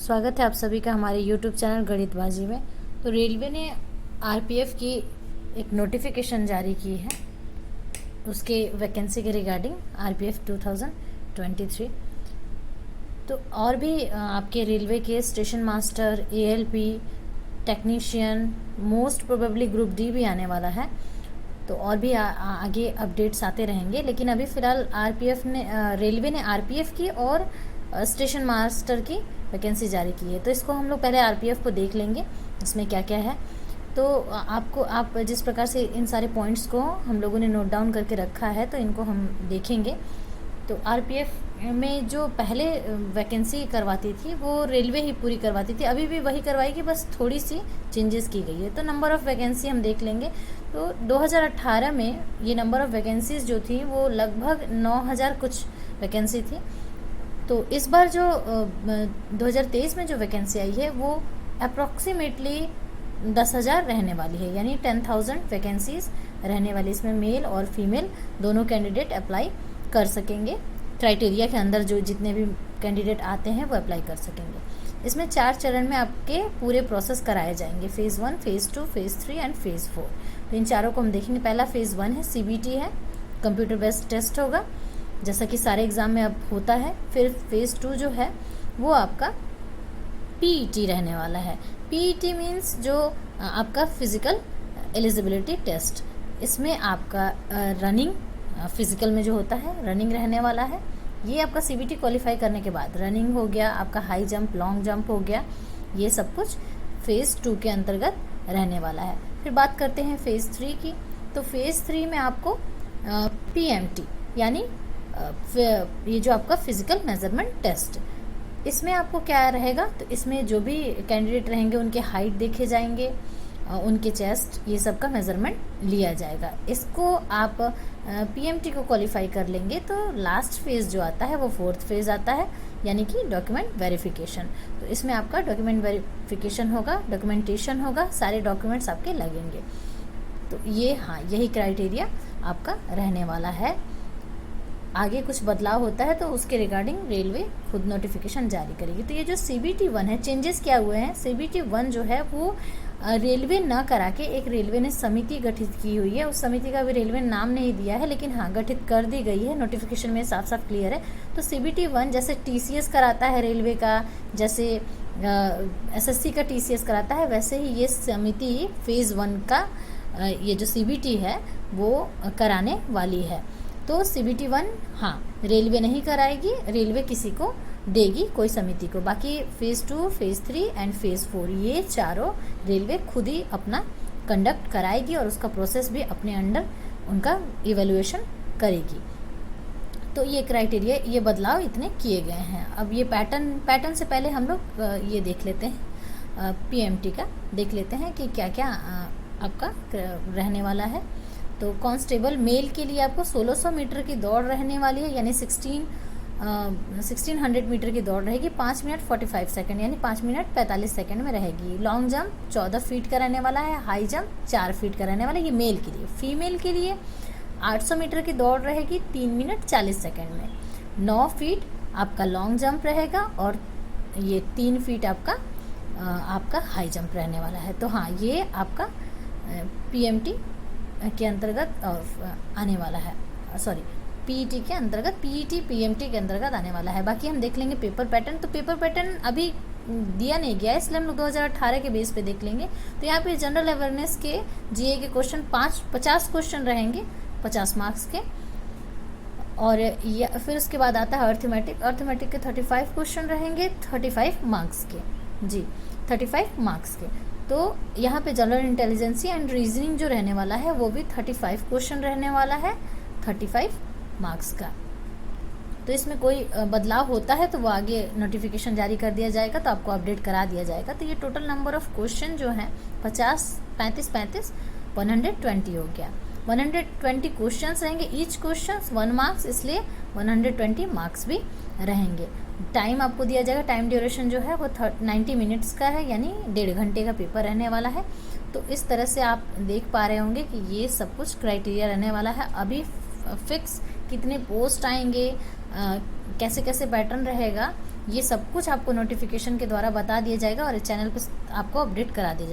स्वागत है आप सभी का हमारे यूट्यूब चैनल गणितबाजी में। तो रेलवे ने आरपीएफ की एक नोटिफिकेशन जारी की है उसके वैकेंसी के रिगार्डिंग आरपीएफ 2023। तो और भी आपके रेलवे के station master, ALP, technician, most probably group D भी आने वाला है। तो और भी आगे अपडेट्स आते रहेंगे, लेकिन अभी फ़िलहाल रेलवे ने आरपीएफ की और स्टेशन मास्टर की वैकेंसी जारी की है। तो इसको हम लोग पहले आरपीएफ को देख लेंगे, इसमें क्या क्या है। तो आप जिस प्रकार से इन सारे पॉइंट्स को हम लोगों ने नोट डाउन करके रखा है, तो इनको हम देखेंगे। तो आरपीएफ में जो पहले वैकेंसी करवाती थी वो रेलवे ही पूरी करवाती थी, अभी भी वही करवाएगी, बस थोड़ी सी चेंजेस की गई है। तो नंबर ऑफ़ वैकेंसी हम देख लेंगे। तो 2018 में ये नंबर ऑफ़ वैकेंसीज़ जो थी वो लगभग 9000 कुछ वैकेंसी थी। तो इस बार जो 2023 में जो वैकेंसी आई है वो अप्रॉक्सीमेटली 10,000 रहने वाली है, यानी 10,000 वैकेंसीज रहने वाली। इसमें मेल और फीमेल दोनों कैंडिडेट अप्लाई कर सकेंगे। क्राइटेरिया के अंदर जो जितने भी कैंडिडेट आते हैं वो अप्लाई कर सकेंगे। इसमें 4 चरण में आपके पूरे प्रोसेस कराए जाएंगे, phase 1, phase 2, phase 3 and phase 4। तो इन चारों को हम देखेंगे। पहला फेज़ 1 है, सीबीटी है, कंप्यूटर बेस्ड टेस्ट होगा, जैसा कि सारे एग्ज़ाम में अब होता है। फिर फेज़ 2 जो है वो आपका पीईटी रहने वाला है। पीईटी मीन्स जो आपका फिज़िकल एलिजिबिलिटी टेस्ट। इसमें आपका रनिंग, फिज़िकल में जो होता है रनिंग रहने वाला है। ये आपका सीबीटी क्वालिफाई करने के बाद रनिंग हो गया, आपका हाई जंप, लॉन्ग जंप हो गया, ये सब कुछ फेज़ 2 के अंतर्गत रहने वाला है। फिर बात करते हैं फेज़ 3 की। तो फेज़ 3 में आपको पीएमटी यानी ये जो आपका फिज़िकल मेजरमेंट टेस्ट, इसमें आपको क्या रहेगा, तो इसमें जो भी कैंडिडेट रहेंगे उनके हाइट देखे जाएंगे, उनके चेस्ट, ये सब का मेजरमेंट लिया जाएगा। इसको आप पीएमटी को क्वालिफाई कर लेंगे तो लास्ट फेज़ जो आता है वो 4th फेज़ आता है, यानी कि डॉक्यूमेंट वेरिफिकेशन। तो इसमें आपका डॉक्यूमेंट वेरिफिकेशन होगा, डॉक्यूमेंटेशन होगा, सारे डॉक्यूमेंट्स आपके लगेंगे। तो ये यही क्राइटेरिया आपका रहने वाला है। आगे कुछ बदलाव होता है तो उसके रिगार्डिंग रेलवे खुद नोटिफिकेशन जारी करेगी। तो ये जो CBT 1 है, चेंजेस क्या हुए हैं, CBT 1 जो है वो रेलवे न करा के एक रेलवे ने समिति गठित की हुई है। उस समिति का भी रेलवे नाम नहीं दिया है, लेकिन हाँ गठित कर दी गई है, नोटिफिकेशन में साफ साफ क्लियर है। तो CBT 1 जैसे TCS कराता है रेलवे का, जैसे SSC का TCS कराता है, वैसे ही ये समिति फेज़ 1 का ये जो CBT है वो कराने वाली है। तो CBT 1 रेलवे नहीं कराएगी, रेलवे किसी को देगी, कोई समिति को। बाकी फेज़ 2, फेज़ 3 एंड फेज़ 4 ये चारों रेलवे खुद ही अपना कंडक्ट कराएगी और उसका प्रोसेस भी अपने अंडर उनका इवैल्यूएशन करेगी। तो ये क्राइटेरिया, ये बदलाव इतने किए गए हैं। अब ये पैटर्न से पहले हम लोग ये देख लेते हैं, पीएमटी का देख लेते हैं कि क्या क्या आपका रहने वाला है। तो कांस्टेबल मेल के लिए आपको 1600 मीटर की दौड़ रहने वाली है, यानी 1600 मीटर की दौड़ रहेगी, 5 मिनट 45 सेकंड, यानी 5 मिनट 45 सेकंड में रहेगी। लॉन्ग जंप 14 फीट का रहने वाला है, हाई जंप 4 फीट का रहने वाला है, ये मेल के लिए। फीमेल के लिए 800 मीटर की दौड़ रहेगी 3 मिनट 40 सेकंड में। 9 फीट आपका लॉन्ग जंप रहेगा और ये 3 फीट आपका हाई जंप रहने वाला है। तो ये आपका पीएमटी के अंतर्गत आने वाला है, सॉरी पीईटी के अंतर्गत, पीईटी पीएमटी के अंतर्गत आने वाला है। बाकी हम देख लेंगे पेपर पैटर्न। तो पेपर पैटर्न अभी दिया नहीं गया है, इसलिए हम लोग 2018 के बेस पे देख लेंगे। तो यहाँ पे जनरल अवेयरनेस के जीए के क्वेश्चन 50 क्वेश्चन रहेंगे, 50 मार्क्स के। और फिर उसके बाद आता है अर्थमेटिक के 35 क्वेश्चन रहेंगे, 35 मार्क्स के, जी 35 मार्क्स के। तो यहाँ पे जनरल इंटेलिजेंसी एंड रीजनिंग जो रहने वाला है वो भी 35 क्वेश्चन रहने वाला है, 35 मार्क्स का। तो इसमें कोई बदलाव होता है तो वो आगे नोटिफिकेशन जारी कर दिया जाएगा, तो आपको अपडेट करा दिया जाएगा। तो ये टोटल नंबर ऑफ क्वेश्चन जो है 50, 35, 120 हो गया। 120 क्वेश्चंस रहेंगे, ईच क्वेश्चन 1 मार्क्स, इसलिए 120 मार्क्स भी रहेंगे। टाइम आपको दिया जाएगा, टाइम ड्यूरेशन जो है वो 90 मिनट्स का है, यानी 1.5 घंटे का पेपर रहने वाला है। तो इस तरह से आप देख पा रहे होंगे कि ये सब कुछ क्राइटेरिया रहने वाला है। अभी फिक्स कितने पोस्ट आएंगे, कैसे कैसे पैटर्न रहेगा, ये सब कुछ आपको नोटिफिकेशन के द्वारा बता दिया जाएगा और इस चैनल पर आपको अपडेट करा दिया जाएगा।